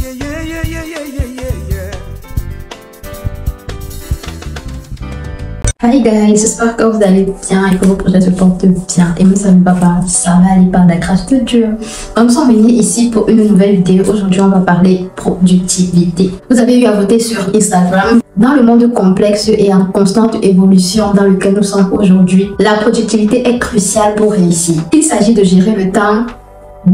Yeah, yeah, yeah, yeah, yeah, yeah, yeah, yeah. Hi guys, j'espère que vous allez bien et que vos projets se portent bien. Et moi ça ne va pas, ça va aller par la grâce de Dieu. Nous sommes venus ici pour une nouvelle vidéo. Aujourd'hui on va parler productivité. Vous avez eu à voter sur Instagram. Dans le monde complexe et en constante évolution dans lequel nous sommes aujourd'hui, la productivité est cruciale pour réussir. Il s'agit de gérer le temps,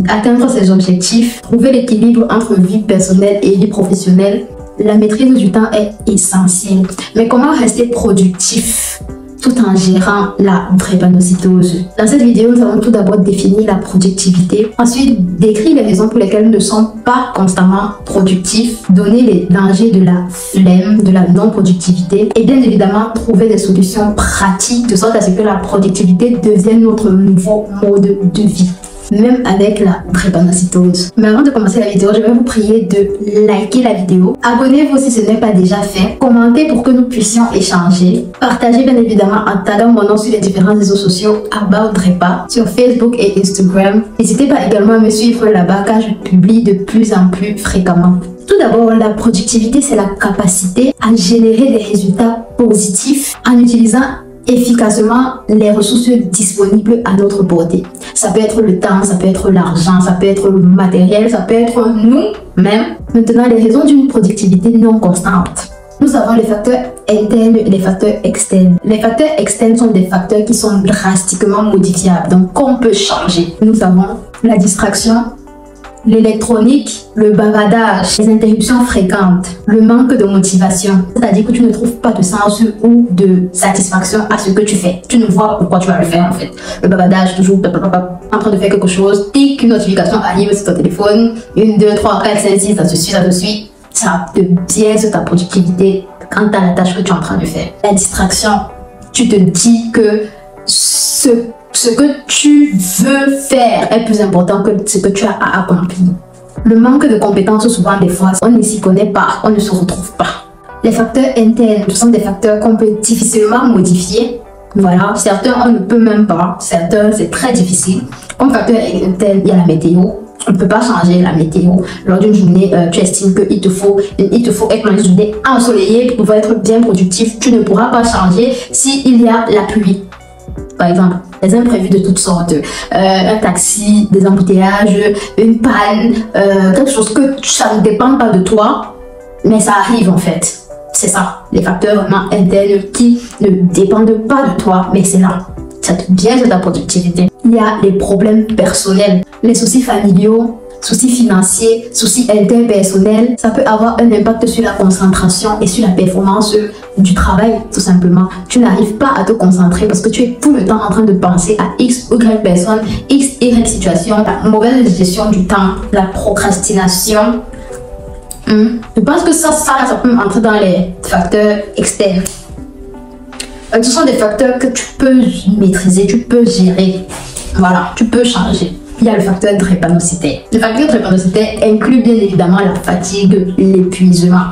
atteindre ses objectifs, trouver l'équilibre entre vie personnelle et vie professionnelle. La maîtrise du temps est essentielle. Mais comment rester productif tout en gérant la drépanocytose? Dans cette vidéo, nous allons tout d'abord définir la productivité, ensuite décrire les raisons pour lesquelles nous ne sommes pas constamment productifs, donner les dangers de la flemme, de la non-productivité et bien évidemment trouver des solutions pratiques de sorte à ce que la productivité devienne notre nouveau mode de vie, même avec la drépanocytose. Mais avant de commencer la vidéo, je vais vous prier de liker la vidéo. Abonnez-vous si ce n'est pas déjà fait. Commentez pour que nous puissions échanger. Partagez bien évidemment en taguant mon nom sur les différents réseaux sociaux @drepa sur Facebook et Instagram. N'hésitez pas également à me suivre là-bas car je publie de plus en plus fréquemment. Tout d'abord, la productivité, c'est la capacité à générer des résultats positifs en utilisant efficacement les ressources disponibles à notre portée. Ça peut être le temps, ça peut être l'argent, ça peut être le matériel, ça peut être nous-mêmes. Maintenant, les raisons d'une productivité non constante. Nous avons les facteurs internes et les facteurs externes. Les facteurs externes sont des facteurs qui sont drastiquement modifiables, donc qu'on peut changer. Nous avons la distraction, l'électronique, le bavardage, les interruptions fréquentes, le manque de motivation, c'est-à-dire que tu ne trouves pas de sens ou de satisfaction à ce que tu fais. Tu ne vois pas pourquoi tu vas le faire en fait. Le bavardage, toujours en train de faire quelque chose, tic, une notification arrive sur ton téléphone, 1, 2, 3, 4, 5, 6, ça te suit. Ça te biaise ta productivité quant à la tâche que tu es en train de faire. La distraction, tu te dis que ce que tu veux faire est plus important que ce que tu as à accomplir. Le manque de compétences, souvent des fois, on ne s'y connaît pas, on ne se retrouve pas. Les facteurs internes, ce sont des facteurs qu'on peut difficilement modifier. Voilà, certains on ne peut même pas, certains c'est très difficile. Comme facteur interne, il y a la météo. On ne peut pas changer la météo. Lors d'une journée, tu estimes qu'il te faut être dans une journée ensoleillée pour pouvoir être bien productif. Tu ne pourras pas changer s'il y a la pluie. Par exemple, les imprévus de toutes sortes, un taxi, des embouteillages, une panne, quelque chose que ça ne dépend pas de toi, mais ça arrive en fait. C'est ça, les facteurs vraiment internes qui ne dépendent pas de toi, mais c'est là. Ça te biaise ta productivité. Il y a les problèmes personnels, les soucis familiaux, soucis financiers, soucis interpersonnels. Ça peut avoir un impact sur la concentration et sur la performance du travail, tout simplement. Tu n'arrives pas à te concentrer parce que tu es tout le temps en train de penser à X ou Y personne, X, Y situation, la mauvaise gestion du temps, la procrastination. Je pense que ça peut entrer dans les facteurs externes. Ce sont des facteurs que tu peux maîtriser, tu peux gérer. Voilà, tu peux changer. Il y a le facteur drépanocytaire. Le facteur drépanocytaire inclut bien évidemment la fatigue, l'épuisement.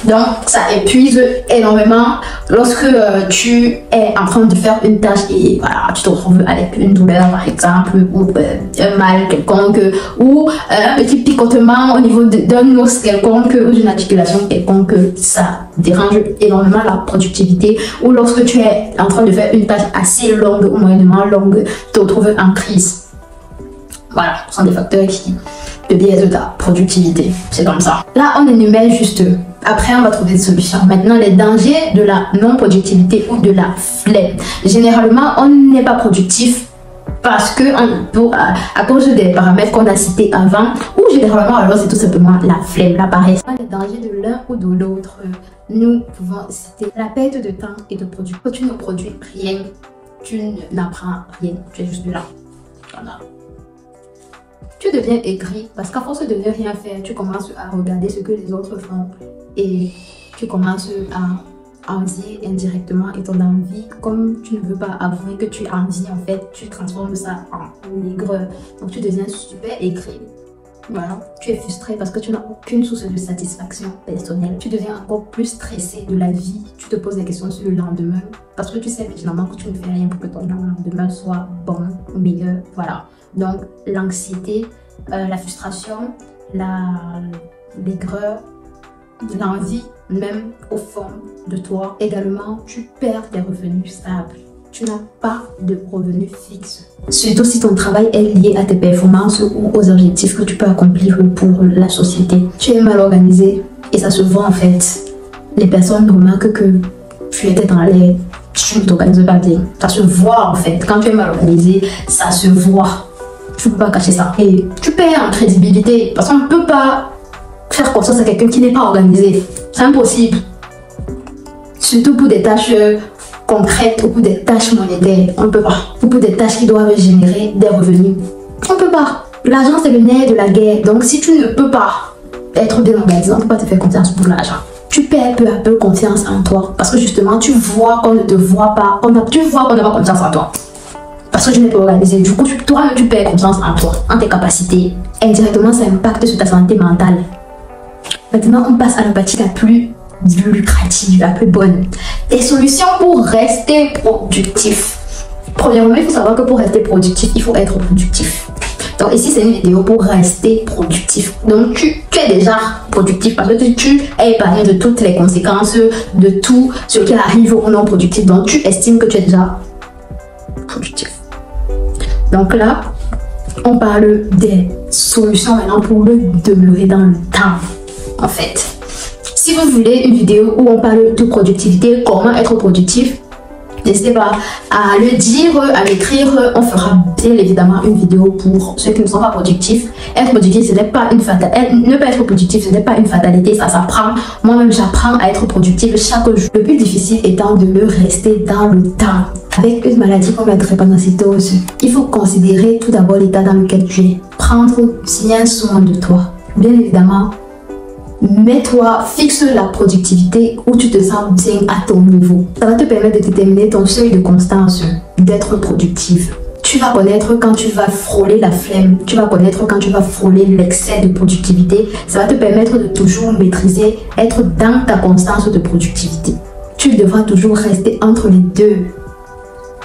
Donc, ça épuise énormément lorsque tu es en train de faire une tâche et voilà, tu te retrouves avec une douleur par exemple, ou un mal quelconque, ou un petit picotement au niveau d'un os quelconque, ou d'une articulation quelconque. Ça dérange énormément la productivité. Ou lorsque tu es en train de faire une tâche assez longue ou moyennement longue, tu te retrouves en crise. Voilà, ce sont des facteurs qui te biaisent ta productivité. C'est comme ça. Là, on énumère juste. Après, on va trouver des solutions. Maintenant, les dangers de la non-productivité ou de la flemme. Généralement, on n'est pas productif parce que à cause des paramètres qu'on a cités avant, ou généralement, alors c'est tout simplement la flemme, la paresse. Les dangers de l'un ou de l'autre, nous pouvons citer la perte de temps et de production. Quand tu ne produis rien, tu n'apprends rien. Tu es juste là. Voilà. Tu deviens aigri parce qu'à force de ne rien faire, tu commences à regarder ce que les autres font et tu commences à envier indirectement et ton envie, comme tu ne veux pas avouer que tu envies en fait, tu transformes ça en aigreur. Donc tu deviens super aigri. Voilà, tu es frustré parce que tu n'as aucune source de satisfaction personnelle. Tu deviens encore plus stressé de la vie. Tu te poses des questions sur le lendemain parce que tu sais finalement que tu ne fais rien pour que ton lendemain soit bon ou meilleur. Voilà. Donc l'anxiété, la frustration, l'aigreur, l'envie même au fond de toi. Également, tu perds tes revenus stables. Tu n'as pas de revenus fixes. Surtout si ton travail est lié à tes performances ou aux objectifs que tu peux accomplir pour la société. Tu es mal organisé et ça se voit en fait. Les personnes remarquent que tu étais dans l'air, tu ne t'organises pas bien. Ça se voit en fait. Quand tu es mal organisé, ça se voit. Tu ne peux pas cacher ça. Et tu perds en crédibilité parce qu'on ne peut pas faire confiance à quelqu'un qui n'est pas organisé. C'est impossible. Surtout pour des tâches concrètes ou pour des tâches monétaires. On ne peut pas. Ou pour des tâches qui doivent générer des revenus. On ne peut pas. L'argent, c'est le nerf de la guerre. Donc si tu ne peux pas être bien organisé, on ne peut pas te faire confiance pour l'argent. Tu perds peu à peu confiance en toi. Parce que justement, tu vois qu'on ne te voit pas. Tu vois qu'on n'a pas confiance en toi. Parce que tu n'es pas organisé. Du coup, toi-même, tu perds confiance en toi, en tes capacités. Indirectement, ça impacte sur ta santé mentale. Maintenant, on passe à la partie la plus lucrative, la plus bonne. Des solutions pour rester productif. Premièrement, il faut savoir que pour rester productif, il faut être productif. Donc ici, c'est une vidéo pour rester productif. Donc tu es déjà productif parce que tu es épargné de toutes les conséquences, de tout ce qui arrive au non productif. Donc tu estimes que tu es déjà productif. Donc là, on parle des solutions maintenant pour demeurer dans le temps. En fait, si vous voulez une vidéo où on parle de productivité, comment être productif, n'hésitez pas à le dire, à l'écrire. On fera bien évidemment une vidéo pour ceux qui ne sont pas productifs. Être productif, ce n'est pas une fatalité. Ne pas être productif, ce n'est pas une fatalité. Ça s'apprend. Moi-même, j'apprends à être productif chaque jour. Le plus difficile étant de le rester dans le temps. Avec une maladie comme la drépanocytose, il faut considérer tout d'abord l'état dans lequel tu es. Prendre bien soin de toi. Bien évidemment, mets-toi, fixe la productivité où tu te sens bien à ton niveau. Ça va te permettre de déterminer ton seuil de constance, d'être productive. Tu vas connaître quand tu vas frôler la flemme, tu vas connaître quand tu vas frôler l'excès de productivité. Ça va te permettre de toujours maîtriser, être dans ta constance de productivité. Tu devras toujours rester entre les deux.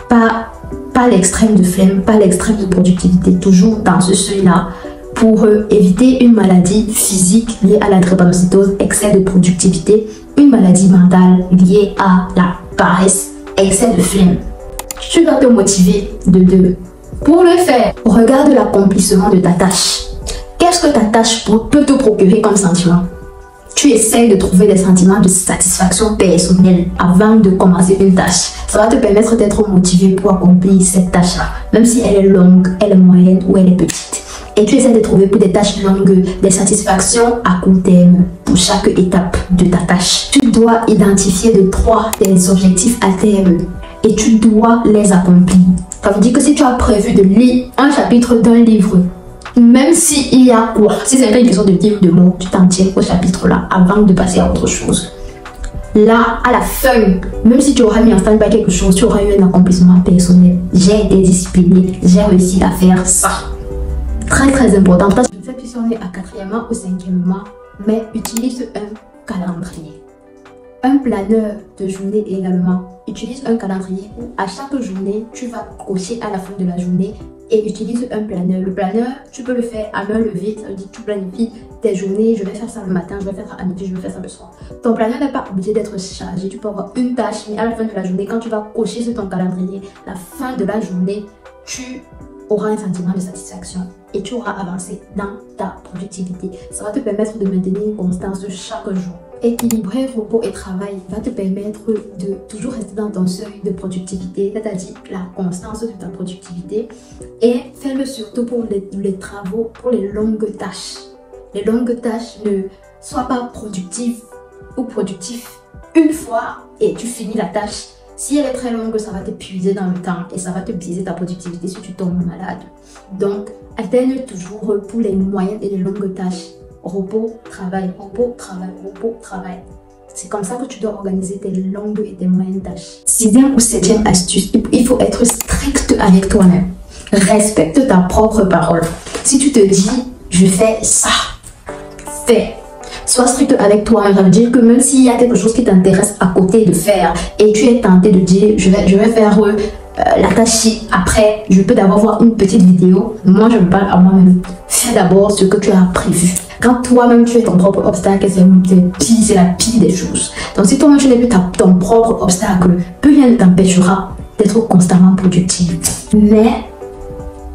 Pas l'extrême de flemme, pas l'extrême de productivité, toujours dans ce seuil-là. Pour éviter une maladie physique liée à la drépanocytose, excès de productivité, une maladie mentale liée à la paresse, excès de flemme. Tu vas te motiver de deux. Pour le faire, regarde l'accomplissement de ta tâche. Qu'est-ce que ta tâche peut te procurer comme sentiment? Tu essaies de trouver des sentiments de satisfaction personnelle avant de commencer une tâche. Ça va te permettre d'être motivé pour accomplir cette tâche-là, même si elle est longue, elle est moyenne ou elle est petite. Et tu essaies de trouver pour des tâches longues des satisfactions à court terme pour chaque étape de ta tâche. Tu dois identifier de 3 des objectifs à terme et tu dois les accomplir. Ça veut dire que si tu as prévu de lire un chapitre d'un livre, même s'il y a quoi, si c'est pas une question de livre de mots, tu t'en tiens au chapitre là avant de passer à autre chose. Là, à la fin, même si tu auras mis en stand-by quelque chose, tu auras eu un accomplissement personnel. J'ai été discipliné, j'ai réussi à faire ça. Très important. Je ne sais plus si on est à 4e ou 5e, mais utilise un calendrier. Un planeur de journée également. Utilise un calendrier où à chaque journée, tu vas cocher à la fin de la journée et utilise un planeur. Le planeur, tu peux le faire à main levée, ça veut dire que tu planifies tes journées, je vais faire ça le matin, je vais faire ça à midi, je vais faire ça le soir. Ton planeur n'est pas obligé d'être chargé, tu peux avoir une tâche, mais à la fin de la journée, quand tu vas cocher sur ton calendrier, la fin de la journée, tu auras un sentiment de satisfaction et tu auras avancé dans ta productivité. Ça va te permettre de maintenir une constance chaque jour. Équilibrer repos et travail va te permettre de toujours rester dans ton seuil de productivité, c'est-à-dire la constance de ta productivité, et fais-le surtout pour les travaux, pour les longues tâches. Les longues tâches, ne sois pas productif ou productif une fois et tu finis la tâche. Si elle est très longue, ça va t'épuiser dans le temps et ça va te biaiser ta productivité si tu tombes malade. Donc, alterne toujours pour les moyennes et les longues tâches. Repos, travail, repos, travail, repos, travail. C'est comme ça que tu dois organiser tes longues et tes moyennes tâches. 6e ou 7e astuce, il faut être strict avec toi-même. Respecte ta propre parole. Si tu te dis, je fais ça, fais. Sois strict avec toi, ça veut dire que même s'il y a quelque chose qui t'intéresse à côté de faire et tu es tenté de dire je vais faire la tâche ci, après je peux d'abord voir une petite vidéo. Moi je me parle à moi-même. Fais d'abord ce que tu as prévu. Quand toi-même tu es ton propre obstacle, c'est la pire des choses. Donc si toi-même tu n'es plus ton propre obstacle, plus rien ne t'empêchera d'être constamment productif. Mais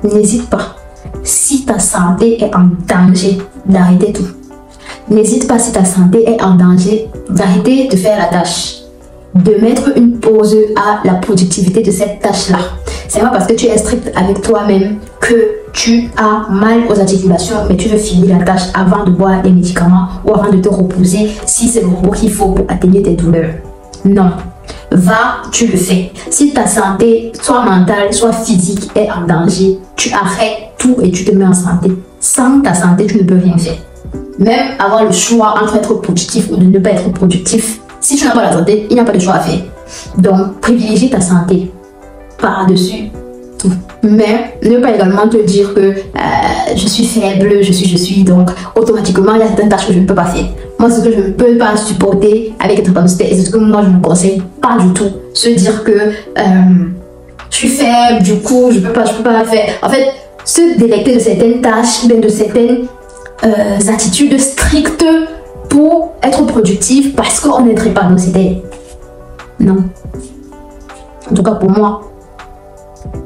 n'hésite pas, si ta santé est en danger, d'arrêter tout. N'hésite pas, si ta santé est en danger, d'arrêter de faire la tâche. De mettre une pause à la productivité de cette tâche-là. C'est pas parce que tu es strict avec toi-même que tu as mal aux articulations, mais tu veux finir la tâche avant de boire des médicaments ou avant de te reposer si c'est le repos qu'il faut pour atténuer tes douleurs. Non. Va, tu le fais. Si ta santé, soit mentale, soit physique, est en danger, tu arrêtes tout et tu te mets en santé. Sans ta santé, tu ne peux rien faire. Même avoir le choix entre être productif ou de ne pas être productif, si tu n'as pas la santé, il n'y a pas de choix à faire. Donc, privilégie ta santé par-dessus tout. Mais ne pas également te dire que je suis faible, je suis, donc automatiquement il y a certaines tâches que je ne peux pas faire. Moi, ce que je ne peux pas supporter avec être capacité, et c'est ce que moi je ne conseille pas du tout. Se dire que je suis faible, du coup je peux pas faire. En fait, se délecter de certaines tâches, de certaines attitudes strictes pour être productif parce qu'on est très parasitaire. Non. En tout cas pour moi,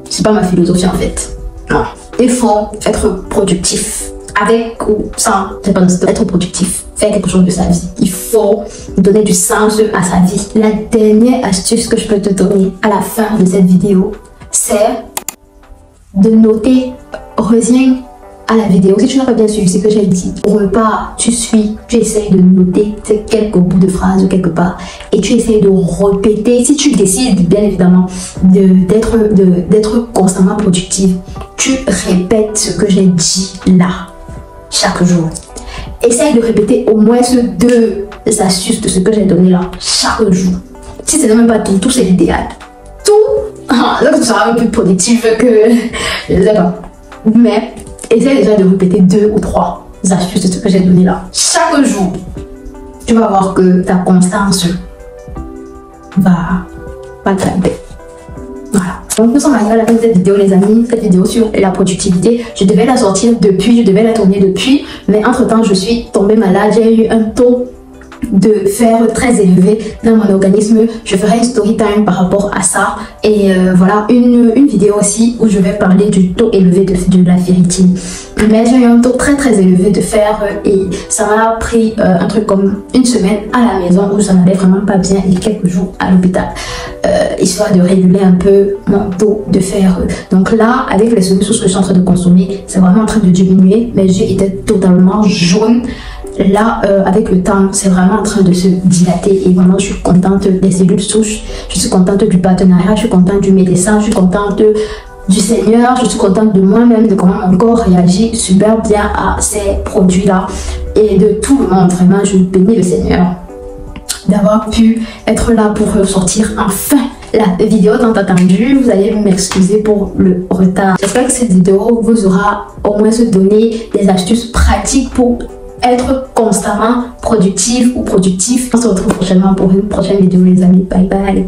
c'est pas ma philosophie en fait. Non. Il faut être productif. Avec ou sans être productif. Faire quelque chose de sa vie. Il faut donner du sens à sa vie. La dernière astuce que je peux te donner à la fin de cette vidéo, c'est de noter, reviens à la vidéo. Si tu n'as pas bien suivi ce que j'ai dit, au repas, tu essayes de noter quelques bouts de phrases quelque part et tu essayes de répéter. Si tu décides bien évidemment d'être constamment productive, tu répètes ce que j'ai dit là chaque jour. Essaye de répéter au moins ces 2 astuces de ce que j'ai donné là chaque jour. Si c'est même pas tout c'est l'idéal. Tout, là tu seras un peu plus productif que je ne sais pas. Mais essaye déjà de répéter 2 ou 3 astuces de ce que j'ai donné là chaque jour. Tu vas voir que ta constance va grimper. Voilà. Donc nous sommes arrivés à la fin de cette vidéo les amis, cette vidéo sur la productivité. Je devais la sortir depuis, je devais la tourner depuis, mais entre temps je suis tombée malade, j'ai eu un taux de fer très élevé dans mon organisme. Je ferai une story time par rapport à ça et voilà une vidéo aussi où je vais parler du taux élevé de la ferritine. Mais j'ai eu un taux très élevé de fer et ça m'a pris un truc comme une semaine à la maison où ça n'allait vraiment pas bien et quelques jours à l'hôpital histoire de réguler un peu mon taux de fer. Donc là avec les solutions que je suis en train de consommer, c'est vraiment en train de diminuer. Mes yeux étaient totalement jaunes. Là, avec le temps, c'est vraiment en train de se dilater et vraiment, je suis contente des cellules souches, je suis contente du partenariat, je suis contente du médecin, je suis contente du Seigneur, je suis contente de moi-même, de comment mon corps réagit super bien à ces produits-là et de tout le monde. Vraiment, je bénis le Seigneur d'avoir pu être là pour sortir enfin la vidéo tant attendue. Vous allez m'excuser pour le retard. J'espère que cette vidéo vous aura au moins donné des astuces pratiques pour être constamment productif ou productif. On se retrouve prochainement pour une prochaine vidéo les amis. Bye bye.